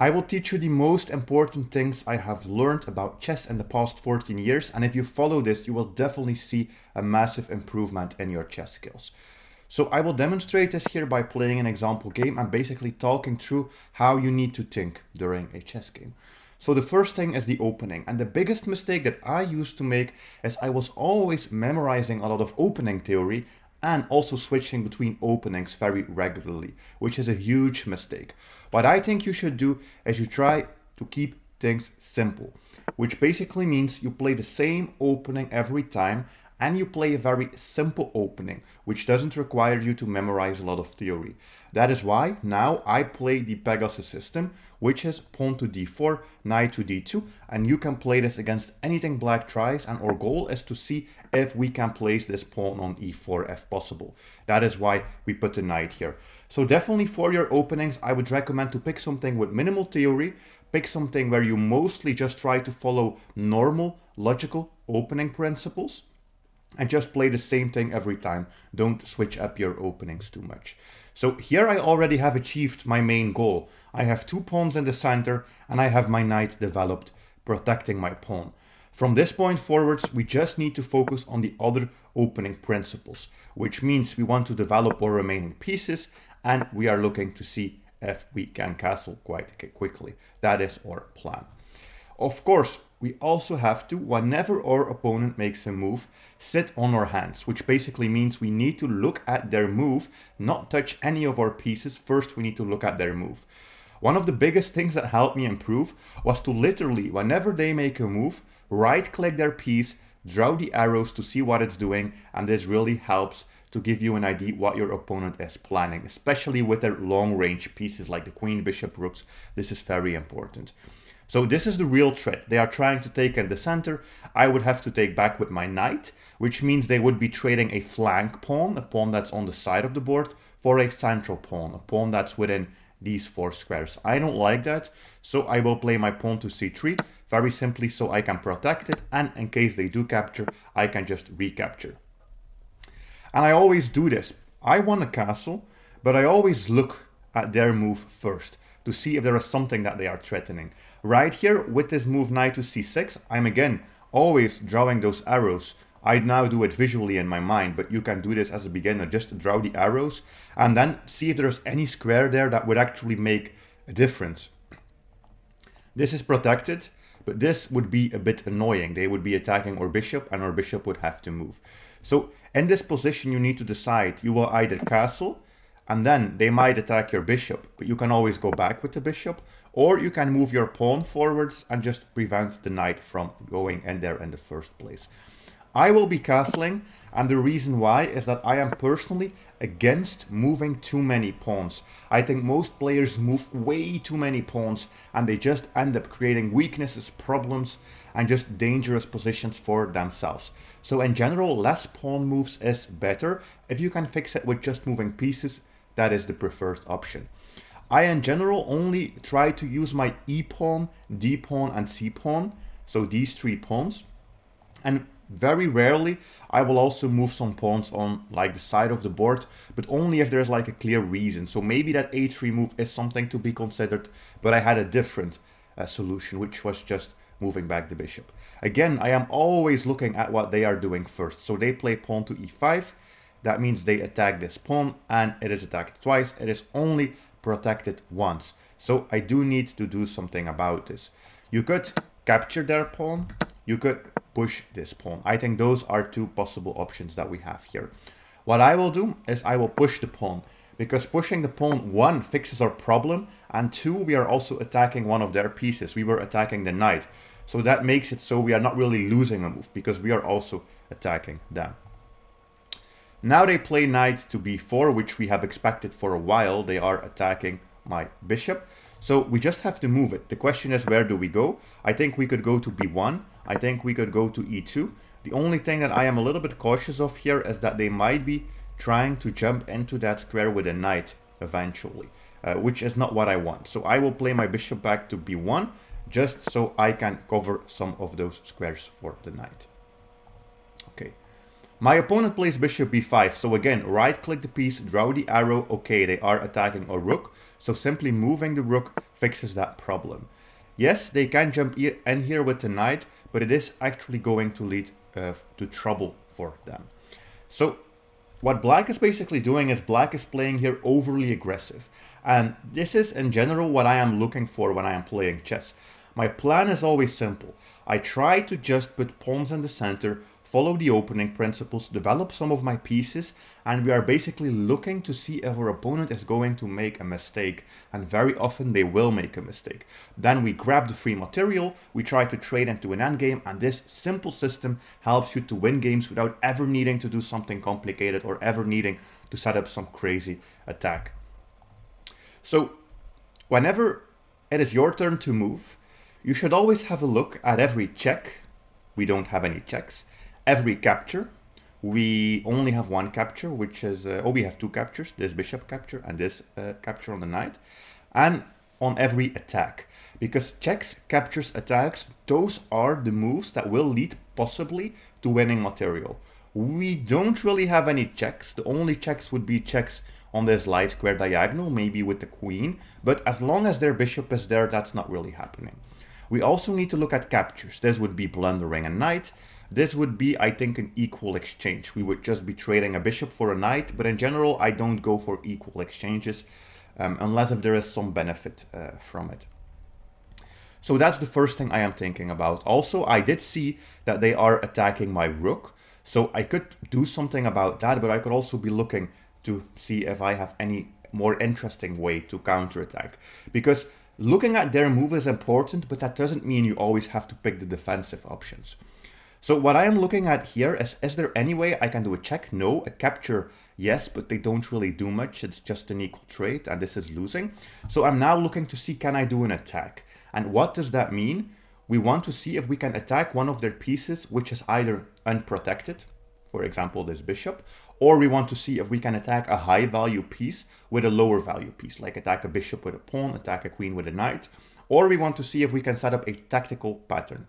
I will teach you the most important things I have learned about chess in the past 14 years, and if you follow this, you will definitely see a massive improvement in your chess skills. So I will demonstrate this here by playing an example game and basically talking through how you need to think during a chess game. So the first thing is the opening, and the biggest mistake that I used to make is I was always memorizing a lot of opening theory and also switching between openings very regularly, which is a huge mistake. What I think you should do is you try to keep things simple, which basically means you play the same opening every time and you play a very simple opening, which doesn't require you to memorize a lot of theory. That is why now I play the Pegasus system, which is pawn to d4, knight to d2, and you can play this against anything black tries, and our goal is to see if we can place this pawn on e4 if possible. That is why we put the knight here. So definitely for your openings, I would recommend to pick something with minimal theory, pick something where you mostly just try to follow normal, logical opening principles, and just play the same thing every time. Don't switch up your openings too much. So here I already have achieved my main goal. I have two pawns in the center and I have my knight developed, protecting my pawn. From this point forwards, we just need to focus on the other opening principles, which means we want to develop our remaining pieces and we are looking to see if we can castle quite quickly. That is our plan. Of course, we also have to, whenever our opponent makes a move, sit on our hands, which basically means we need to look at their move, not touch any of our pieces. First, we need to look at their move. One of the biggest things that helped me improve was to literally, whenever they make a move, right-click their piece, draw the arrows to see what it's doing, and this really helps to give you an idea what your opponent is planning, especially with their long-range pieces like the queen, bishop, rooks. This is very important. So this is the real threat. They are trying to take in the center. I would have to take back with my knight, which means they would be trading a flank pawn, a pawn that's on the side of the board, for a central pawn, a pawn that's within these four squares. I don't like that, so I will play my pawn to c3, very simply so I can protect it, and in case they do capture, I can just recapture. And I always do this. I want a castle, but I always look at their move first to see if there is something that they are threatening. Right here, with this move knight to c6, I'm again always drawing those arrows. I now do it visually in my mind, but you can do this as a beginner. Just draw the arrows and then see if there's any square there that would actually make a difference. This is protected, but this would be a bit annoying. They would be attacking our bishop and our bishop would have to move. So in this position, you need to decide. You will either castle, and then they might attack your bishop, but you can always go back with the bishop, or you can move your pawn forwards and just prevent the knight from going in there in the first place. I will be castling, and the reason why is that I am personally against moving too many pawns. I think most players move way too many pawns, and they just end up creating weaknesses, problems, and just dangerous positions for themselves. So in general, less pawn moves is better. If you can fix it with just moving pieces, that is the preferred option. I in general only try to use my e pawn, d pawn, and c pawn, so these three pawns, and very rarely I will also move some pawns on like the side of the board, but only if there's like a clear reason. So maybe that a3 move is something to be considered, but I had a different solution, which was just moving back the bishop. Again, I am always looking at what they are doing first. So they play pawn to e5. That means they attack this pawn and it is attacked twice. It is only protected once. So I do need to do something about this. You could capture their pawn. You could push this pawn. I think those are two possible options that we have here. What I will do is I will push the pawn, because pushing the pawn, one, fixes our problem, and two, we are also attacking one of their pieces. We were attacking the knight. So that makes it so we are not really losing a move, because we are also attacking them. Now they play knight to b4, which we have expected for a while. They are attacking my bishop. So we just have to move it. The question is, where do we go? I think we could go to b1. I think we could go to e2. The only thing that I am a little bit cautious of here is that they might be trying to jump into that square with a knight eventually, which is not what I want. So I will play my bishop back to b1, just so I can cover some of those squares for the knight. Okay. My opponent plays bishop b5, so again, right click the piece, draw the arrow. Okay, they are attacking a rook, so simply moving the rook fixes that problem. Yes, they can jump in here with the knight, but it is actually going to lead to trouble for them. So what black is basically doing is black is playing here overly aggressive. And this is in general what I am looking for when I am playing chess. My plan is always simple. I try to just put pawns in the center, follow the opening principles, develop some of my pieces, and we are basically looking to see if our opponent is going to make a mistake, and very often they will make a mistake. Then we grab the free material, we try to trade into an endgame, and this simple system helps you to win games without ever needing to do something complicated or ever needing to set up some crazy attack. So whenever it is your turn to move, you should always have a look at every check. We don't have any checks. Every capture. We only have one capture, which is, we have two captures, this bishop capture and this capture on the knight. And on every attack. Because checks, captures, attacks, those are the moves that will lead possibly to winning material. We don't really have any checks. The only checks would be checks on this light square diagonal, maybe with the queen. But as long as their bishop is there, that's not really happening. We also need to look at captures. This would be blundering a knight. This would be, I think, an equal exchange. We would just be trading a bishop for a knight, but in general, I don't go for equal exchanges unless if there is some benefit from it. So that's the first thing I am thinking about. Also, I did see that they are attacking my rook, so I could do something about that, but I could also be looking to see if I have any more interesting way to counterattack. Because looking at their move is important, but that doesn't mean you always have to pick the defensive options. So what I am looking at here is there any way I can do a check? No. A capture? Yes, but they don't really do much. It's just an equal trade, and this is losing. So I'm now looking to see, can I do an attack? And what does that mean? We want to see if we can attack one of their pieces, which is either unprotected, for example, this bishop, or we want to see if we can attack a high value piece with a lower value piece, like attack a bishop with a pawn, attack a queen with a knight, or we want to see if we can set up a tactical pattern.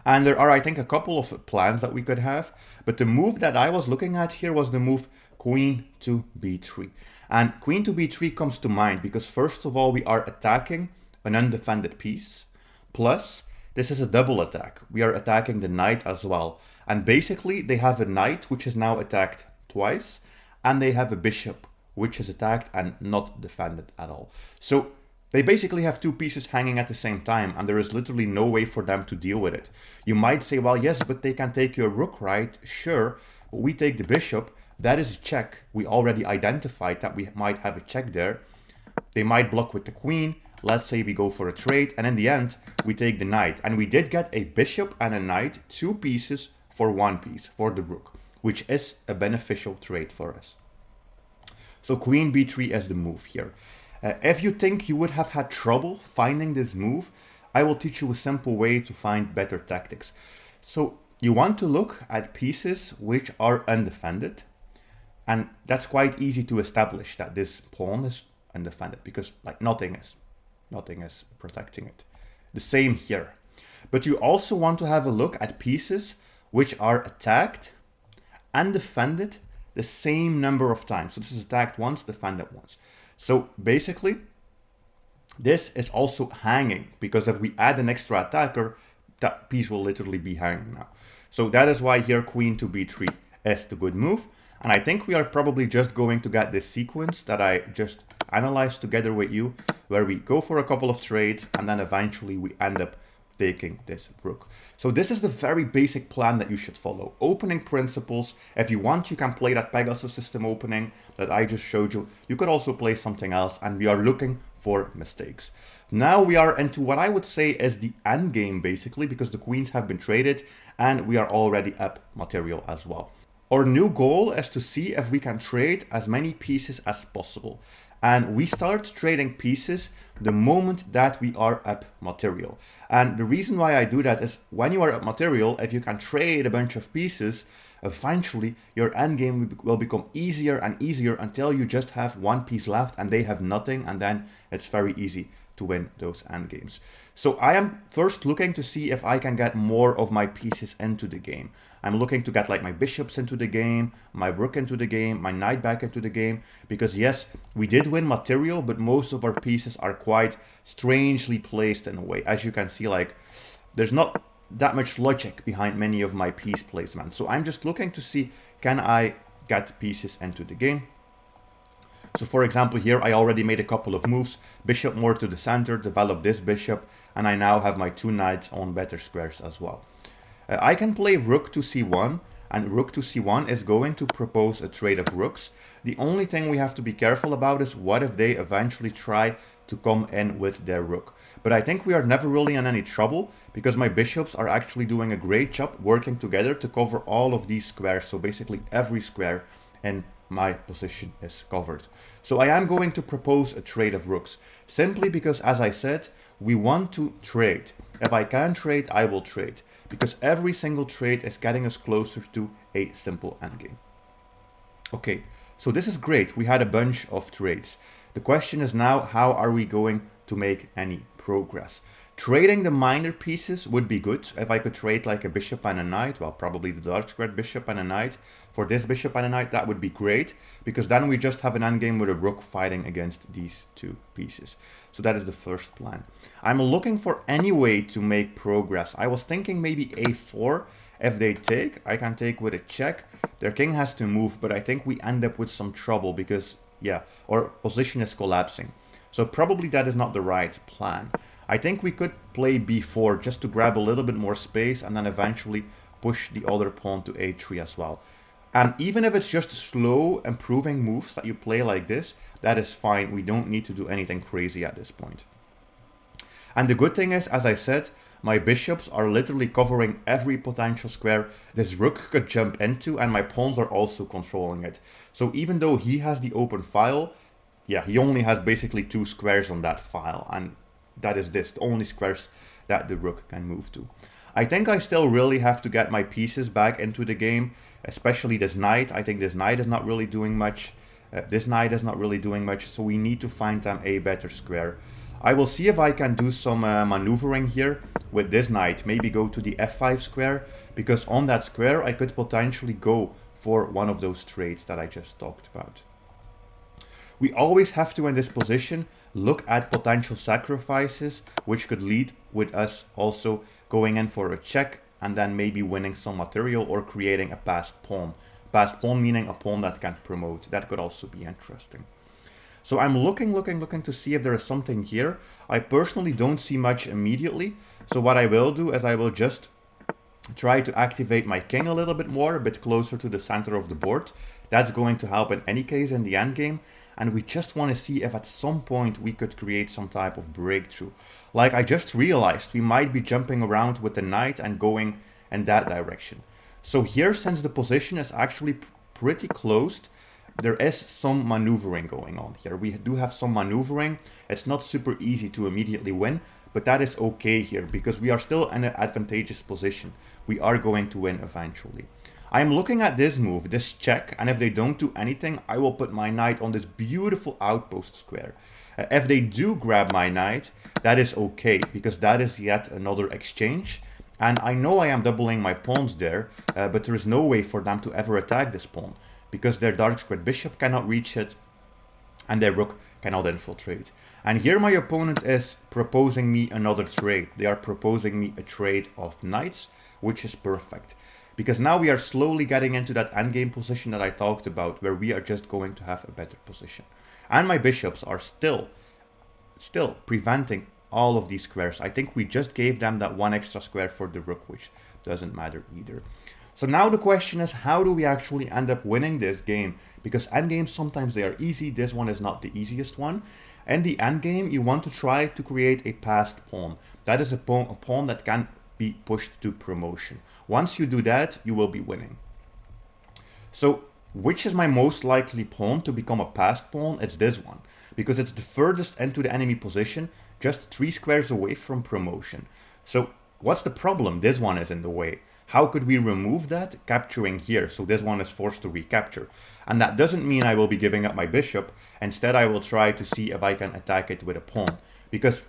And there are, I think, a couple of plans that we could have. But the move that I was looking at here was the move queen to b3. And queen to b3 comes to mind because, first of all, we are attacking an undefended piece. Plus, this is a double attack. We are attacking the knight as well. And basically, they have a knight which is now attacked twice. And they have a bishop which is attacked and not defended at all. So they basically have two pieces hanging at the same time, and there is literally no way for them to deal with it. You might say, well, yes, but they can take your rook, right? Sure, but we take the bishop. That is a check. We already identified that we might have a check there. They might block with the queen. Let's say we go for a trade, and in the end, we take the knight. And we did get a bishop and a knight, two pieces for one piece, for the rook, which is a beneficial trade for us. So queen b3 is the move here. If you think you would have had trouble finding this move, I will teach you a simple way to find better tactics. So you want to look at pieces which are undefended, and that's quite easy to establish that this pawn is undefended because like nothing is protecting it. The same here. But you also want to have a look at pieces which are attacked and defended the same number of times. So this is attacked once, defended once. So basically, this is also hanging, because if we add an extra attacker, that piece will literally be hanging now. So that is why here queen to b3 is the good move. And I think we are probably just going to get this sequence that I just analyzed together with you, where we go for a couple of trades and then eventually we end up taking this rook. So this is the very basic plan that you should follow. Opening principles. If you want, you can play that Pegasus system opening that I just showed you. You could also play something else, and we are looking for mistakes. Now we are into what I would say is the end game, basically, because the queens have been traded and we are already up material as well. Our new goal is to see if we can trade as many pieces as possible. And we start trading pieces the moment that we are up material. And the reason why I do that is when you are up material, if you can trade a bunch of pieces, eventually your endgame will become easier and easier until you just have one piece left and they have nothing, and then it's very easy to win those endgames. So I am first looking to see if I can get more of my pieces into the game. I'm looking to get like my bishops into the game, my rook into the game, my knight back into the game, because yes, we did win material, but most of our pieces are quite strangely placed in a way. As you can see, like, there's not that much logic behind many of my piece placements. So I'm just looking to see, can I get pieces into the game? So for example, here I already made a couple of moves, bishop more to the center, develop this bishop, and I now have my 2 knights on better squares as well. I can play rook to c1, and rook to c1 is going to propose a trade of rooks. The only thing we have to be careful about is what if they eventually try to come in with their rook. But I think we are never really in any trouble, because my bishops are actually doing a great job working together to cover all of these squares. So basically every square in my position is covered. So I am going to propose a trade of rooks, simply because, as I said, we want to trade. If I can trade, I will trade, because every single trade is getting us closer to a simple endgame. Okay, so this is great. We had a bunch of trades. The question is now, how are we going to make any progress? Trading the minor pieces would be good. If I could trade like a bishop and a knight, well, probably the dark squared bishop and a knight for this bishop and a knight, that would be great, because then we just have an endgame with a rook fighting against these 2 pieces. So that is the first plan. I'm looking for any way to make progress. I was thinking maybe a4. If they take, I can take with a check. Their king has to move, but I think we end up with some trouble because, yeah, our position is collapsing. So probably that is not the right plan. I think we could play b4 just to grab a little bit more space and then eventually push the other pawn to a3 as well. And even if it's just slow improving moves that you play like this, that is fine. We don't need to do anything crazy at this point. And the good thing is, as I said, my bishops are literally covering every potential square this rook could jump into, and my pawns are also controlling it. So even though he has the open file, yeah, he only has basically 2 squares on that file, and that is the only squares that the rook can move to. I think I still really have to get my pieces back into the game, especially this knight. I think this knight is not really doing much. This knight is not really doing much, so we need to find them a better square. I will see if I can do some maneuvering here with this knight, maybe go to the f5 square, because on that square I could potentially go for one of those trades that I just talked about. We always have to, in this position, look at potential sacrifices, which could lead with us also going in for a check and then maybe winning some material or creating a passed pawn. Passed pawn meaning a pawn that can promote. That could also be interesting. So I'm looking to see if there is something here. I personally don't see much immediately. So what I will do is I will just try to activate my king a little bit more, a bit closer to the center of the board. That's going to help in any case in the endgame. And we just want to see if at some point we could create some type of breakthrough. Like I just realized, we might be jumping around with the knight and going in that direction. So here, since the position is actually pretty closed, there is some maneuvering going on here. We do have some maneuvering. It's not super easy to immediately win, but that is okay here because we are still in an advantageous position. We are going to win eventually. I'm looking at this move, this check, and if they don't do anything, I will put my knight on this beautiful outpost square. If they do grab my knight, that is okay, because that is yet another exchange. And I know I am doubling my pawns there, but there is no way for them to ever attack this pawn, because their dark squared bishop cannot reach it, and their rook cannot infiltrate. And here my opponent is proposing me another trade. They are proposing me a trade of knights, which is perfect. Because now we are slowly getting into that endgame position that I talked about, where we are just going to have a better position. And my bishops are still preventing all of these squares. I think we just gave them that one extra square for the rook, which doesn't matter either. So now the question is, how do we actually end up winning this game? Because endgames, sometimes they are easy. This one is not the easiest one. In the endgame, you want to try to create a passed pawn. That is a pawn that can be pushed to promotion. Once you do that, you will be winning. So, which is my most likely pawn to become a passed pawn? It's this one, because it's the furthest into the enemy position, just 3 squares away from promotion. So, what's the problem? This one is in the way. How could we remove that? Capturing here, so this one is forced to recapture. And that doesn't mean I will be giving up my bishop. Instead, I will try to see if I can attack it with a pawn. because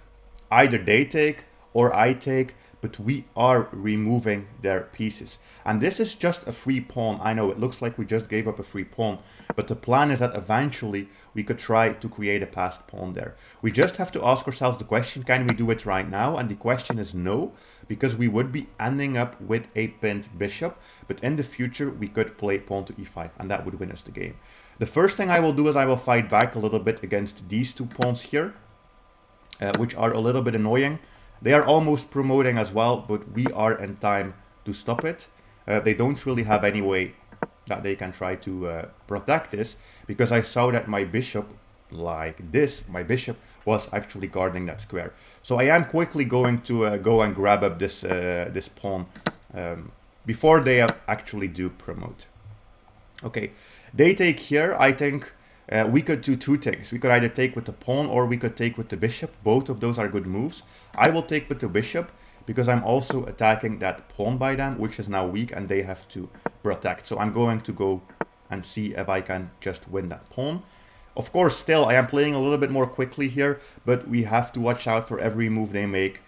either they take or I take, but we are removing their pieces. And this is just a free pawn. I know it looks like we just gave up a free pawn, but the plan is that eventually we could try to create a passed pawn there. We just have to ask ourselves the question, can we do it right now? And the question is no, because we would be ending up with a pinned bishop, but in the future we could play pawn to e5, and that would win us the game. The first thing I will do is I will fight back a little bit against these two pawns here, which are a little bit annoying. They are almost promoting as well, but we are in time to stop it. They don't really have any way that they can try to protect this, because I saw that my bishop, like this, my bishop was actually guarding that square. So I am quickly going to go and grab up this this pawn before they actually do promote. Okay, they take here. I think we could do two things. We could either take with the pawn or we could take with the bishop. Both of those are good moves. I will take with the bishop because I'm also attacking that pawn by them, which is now weak, and they have to protect. So I'm going to go and see if I can just win that pawn. Of course, still, I am playing a little bit more quickly here, but we have to watch out for every move they make.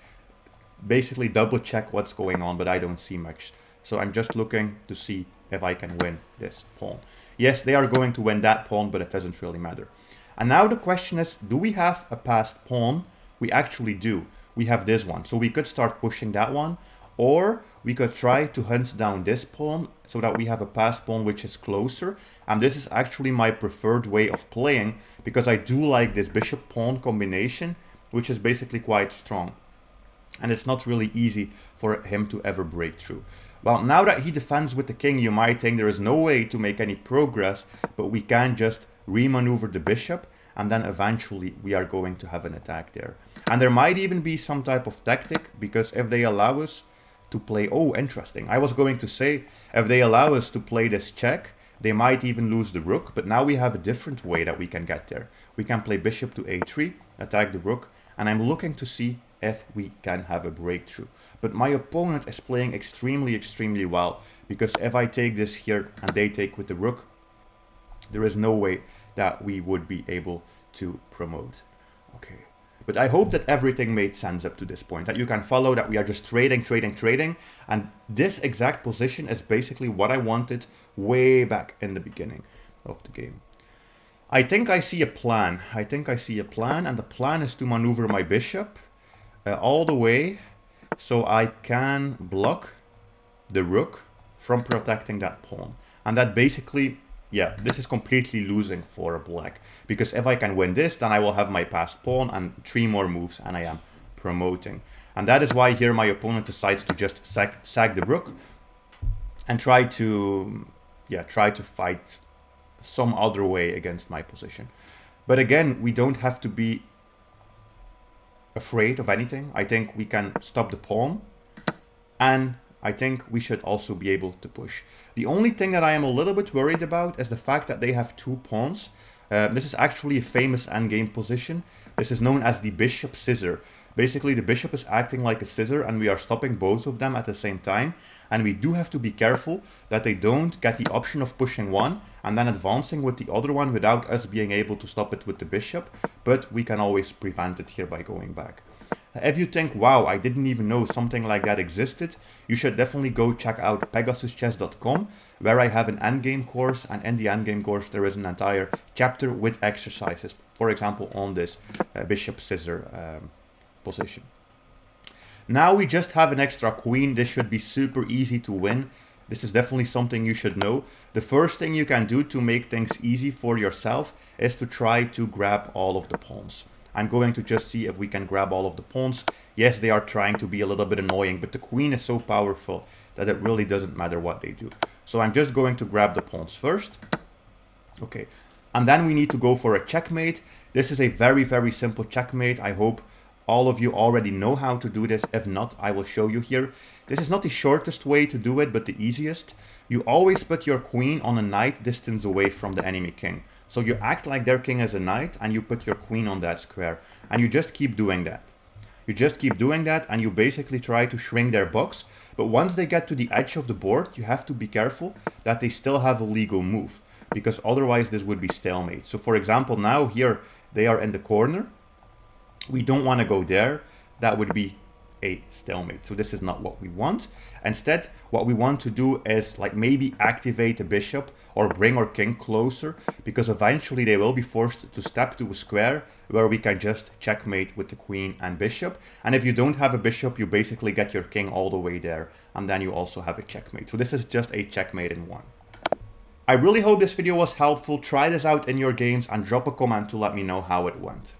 Basically double check what's going on, but I don't see much. So I'm just looking to see if I can win this pawn. Yes, they are going to win that pawn, but it doesn't really matter. And now the question is, do we have a passed pawn? We actually do. We have this one. So we could start pushing that one, or we could try to hunt down this pawn so that we have a passed pawn which is closer. And this is actually my preferred way of playing, because I do like this bishop pawn combination, which is basically quite strong. And it's not really easy for him to ever break through. Well, now that he defends with the king, you might think there is no way to make any progress, but we can just remaneuver the bishop, and then eventually we are going to have an attack there. And there might even be some type of tactic, because if they allow us to play... Oh, interesting. I was going to say, if they allow us to play this check, they might even lose the rook, but now we have a different way that we can get there. We can play bishop to a3, attack the rook, and I'm looking to see if we can have a breakthrough. But my opponent is playing extremely well, because if I take this here and they take with the rook, there is no way that we would be able to promote. Okay, but I hope that everything made sense up to this point, that you can follow that we are just trading, and this exact position is basically what I wanted way back in the beginning of the game. I think I see a plan. And the plan is to maneuver my bishop all the way, so I can block the rook from protecting that pawn. And that basically, yeah, this is completely losing for black. Because if I can win this, then I will have my passed pawn and 3 more moves, and I am promoting. And that is why here my opponent decides to just sack the rook and try to fight some other way against my position. But again, we don't have to be afraid of anything. I think we can stop the pawn, and I think we should also be able to push. The only thing that I am a little bit worried about is the fact that they have 2 pawns. This is actually a famous endgame position. This is known as the bishop scissor. Basically, the bishop is acting like a scissor, and we are stopping both of them at the same time. And we do have to be careful that they don't get the option of pushing one and then advancing with the other one without us being able to stop it with the bishop. But we can always prevent it here by going back. If you think, wow, I didn't even know something like that existed, you should definitely go check out PegasusChess.com, where I have an endgame course, and in the endgame course there is an entire chapter with exercises, for example on this bishop scissor position. Now we just have an extra queen. This should be super easy to win. This is definitely something you should know. The first thing you can do to make things easy for yourself is to try to grab all of the pawns. I'm going to just see if we can grab all of the pawns. Yes, they are trying to be a little bit annoying, but the queen is so powerful that it really doesn't matter what they do. So I'm just going to grab the pawns first. Okay, and then we need to go for a checkmate. This is a very simple checkmate. I hope all of you already know how to do this. If not, I will show you here. This is not the shortest way to do it, but the easiest. You always put your queen on a knight distance away from the enemy king. So you act like their king is a knight, and you put your queen on that square. And you just keep doing that. You just keep doing that, and you basically try to shrink their box. But once they get to the edge of the board, you have to be careful that they still have a legal move, because otherwise this would be stalemate. So for example, now here they are in the corner. We don't want to go there. That would be a stalemate. So this is not what we want. Instead, what we want to do is like maybe activate a bishop or bring our king closer, because eventually they will be forced to step to a square where we can just checkmate with the queen and bishop. And if you don't have a bishop, you basically get your king all the way there, and then you also have a checkmate. So this is just a checkmate in one. I really hope this video was helpful. Try this out in your games and drop a comment to let me know how it went.